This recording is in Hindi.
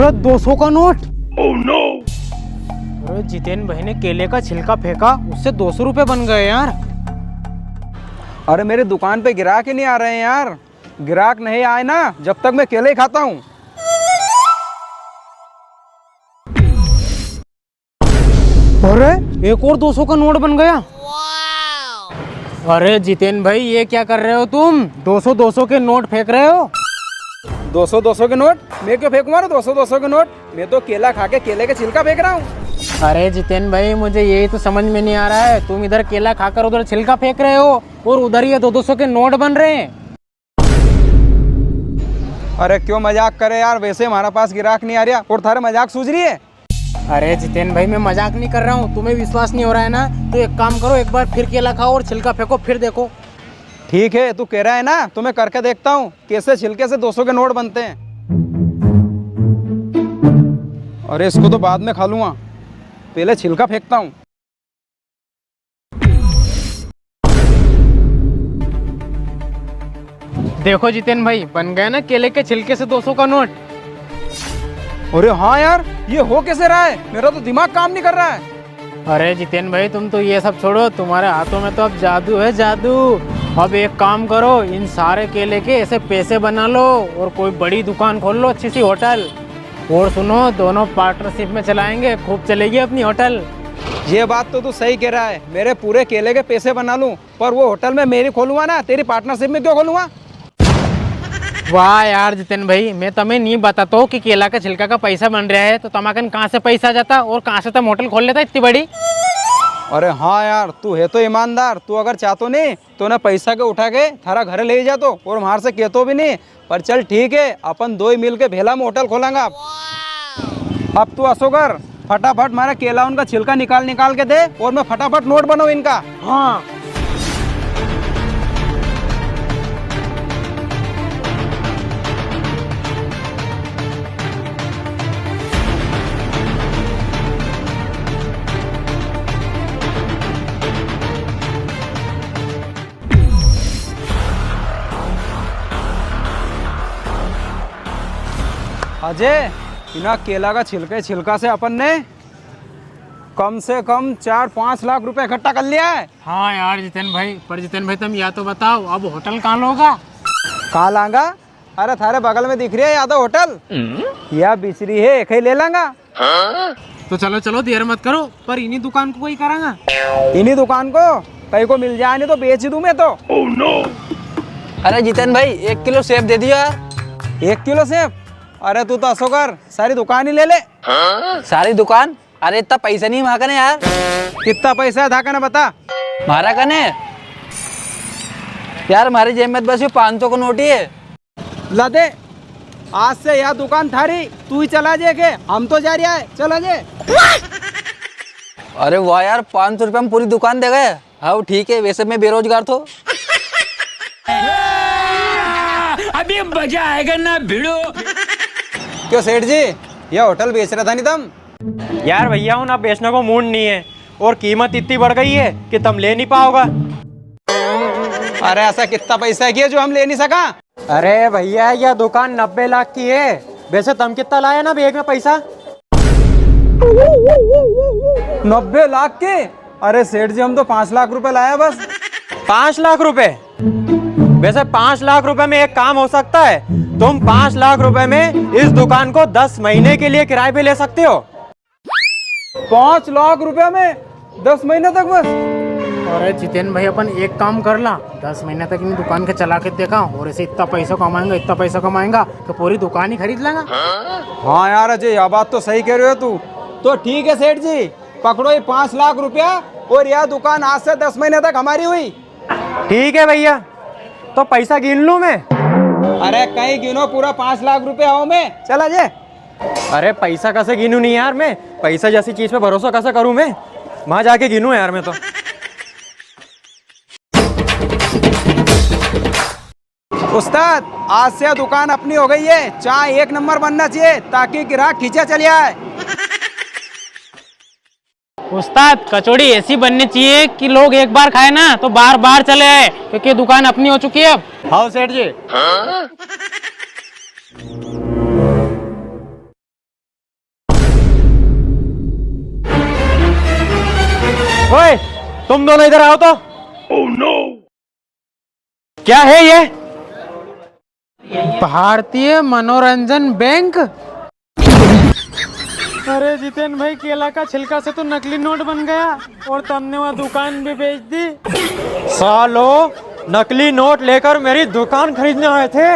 अरे 200 का नोट। Oh no! अरे जितेन भाई ने केले का छिलका फेंका, उससे 200 रुपए बन गए यार। अरे मेरी दुकान पे ग्राहक ही नहीं आ रहे हैं यार। ग्राहक नहीं आए ना जब तक मैं केले ही खाता हूँ। अरे एक और 200 का नोट बन गया। अरे जितेन भाई ये क्या कर रहे हो तुम? 200 के नोट फेंक रहे हो। 200 के नोट? मैं क्यों फेंकूंगा 200 के नोट? मैं तो केला खा के केले के छिलका फेंक रहा हूँ। अरे जितेन भाई मुझे यही तो समझ में नहीं आ रहा है, तुम इधर केला खाकर उधर छिलका फेंक रहे हो और उधर ये 200 के नोट बन रहे हैं। अरे क्यों मजाक करे यार, वैसे हमारा पास ग्राहक नहीं आ रहा और थारे मजाक सूझ रही है। अरे जितेन भाई मैं मजाक नहीं कर रहा हूँ, तुम्हें विश्वास नहीं हो रहा है ना, तो एक काम करो, एक बार फिर केला खाओ और छिलका फेंको, फिर देखो। ठीक है तू कह रहा है ना, तो मैं करके देखता हूँ कैसे छिलके से 200 के नोट बनते हैं। अरे इसको तो बाद में खा लूंगा, पहले छिलका फेंकता हूँ। देखो जितेन भाई बन गया ना केले के छिलके से 200 का नोट। अरे हाँ यार, ये हो कैसे रहा है? मेरा तो दिमाग काम नहीं कर रहा है। अरे जितेन भाई तुम तो ये सब छोड़ो, तुम्हारे हाथों में तो अब जादू है, जादू। अब एक काम करो, इन सारे केले के ऐसे पैसे बना लो और कोई बड़ी दुकान खोल लो, अच्छी सी होटल। और सुनो, दोनों पार्टनरशिप में चलाएंगे, खूब चलेगी अपनी होटल। ये बात तो तू सही कह रहा है, मेरे पूरे केले के पैसे बना लूं, पर वो होटल में मेरी खोलूंगा ना, तेरी पार्टनरशिप में क्यों खोलूंगा? वाह यार जितेन भाई, मैं तुम्हें नहीं बताता हूँ कि केला का छिलका का पैसा बन रहा है तो तुम्हारे कहाँ से पैसा जाता और कहाँ से तुम होटल खोल लेता इतनी बड़ी। अरे हाँ यार, तू है तो ईमानदार। तू अगर चाहतो नहीं तो ना पैसा के उठा के थारा घर ले जातो और वहां से कहतो भी नहीं। पर चल ठीक है, अपन दो ही मिल के भेला में होटल खोलेंगे। अब तू असो कर, फटाफट मारा केला उनका छिलका निकाल के दे और मैं फटाफट नोट बनाऊ इनका। हाँ अजय, बिना केला का छिलका से अपन ने कम से कम 4-5 लाख रुपए इकट्ठा कर लिया है। हाँ यार जितेन भाई, पर जितेन भाई तुम या तो बताओ अब होटल कहाँ लोगा? कहाँ लांगा? अरे थारे बगल में दिख रही है यादव होटल, या बिचरी है, एक ही ले लांगा। तो चलो चलो देर मत करो, पर इन्हीं दुकान को कोई करांगा। इन्हीं दुकान को कहीं को मिल जाए नहीं तो बेच दूं मैं तो। Oh no! अरे जितेन भाई 1 किलो सेब दे दियो यार। 1 किलो सेब? अरे तू तो असो कर, सारी दुकान ही ले ले। सारी दुकान? अरे इतना पैसा नहीं वहाँ कने यार। कितना पैसा है धाका ने बता। मारा कने यार, हमारी जेब में बस 500 का नोट ही है। ला दे, आज से यह दुकान थारी, तू ही चला जे के, हम तो जा रहा है, चला जे। अरे वाह यार, 500 रुपये में पूरी दुकान दे गए। हाँ ठीक है, वैसे मैं बेरोजगार तो। अभी मजा आएगा ना भिड़ो। क्यों सेठ जी, यह होटल बेच रहा था नहीं तुम? यार भैया हूँ ना, बेचने को मूड नहीं है और कीमत इतनी बढ़ गई है कि तुम ले नहीं पाओगा। अरे ऐसा कितना पैसा है कि जो हम ले नहीं सका? अरे भैया यह दुकान 90 लाख की है, वैसे तुम कितना लाया ना बैग में पैसा? 90 लाख के? अरे सेठ जी हम तो 5 लाख रुपए लाया बस। 5 लाख रुपए? वैसे 5 लाख रुपए में एक काम हो सकता है, तुम 5 लाख रुपए में इस दुकान को 10 महीने के लिए किराए पे ले सकते हो। 5 लाख रुपए में 10 महीने तक बस? अरे जितेन भाई अपन एक काम कर ला, 10 महीने तक इन दुकान के चला के देखा और ऐसे इतना पैसा कमाएंगा तो पूरी दुकान ही खरीद लेगा। हाँ यार अजय, यह बात तो सही कह रहे हो तू। तो ठीक है सेठ जी, पकड़ो ये 5 लाख रुपया और यह दुकान आज से 10 महीने तक हमारी हुई। ठीक है भैया, तो पैसा गिन लूं मैं? अरे कहीं गिनो, पूरा 5 लाख रुपया हो में, चला जे। अरे पैसा कैसे गिनूं नहीं यार, मैं पैसा जैसी चीज पे भरोसा कैसे करूं मैं? वहां जाके गिनूं यार मैं तो। उस्ताद, आज से दुकान अपनी हो गई है, चाय 1 नंबर बनना चाहिए ताकि ग्राहक खींचा चले आए। उस्ताद कचौड़ी ऐसी बननी चाहिए कि लोग एक बार खाए ना तो बार बार चले आए, क्योंकि दुकान अपनी हो चुकी है अब। हाँ सेठ जी। ओए, तुम दोनों इधर आओ तो। क्या है ये? भारतीय मनोरंजन बैंक। अरे जितेन भाई, केला का छिलका से तो नकली नोट बन गया और तुमने वह दुकान भी बेच दी। सालो, नकली नोट लेकर मेरी दुकान खरीदने आए थे।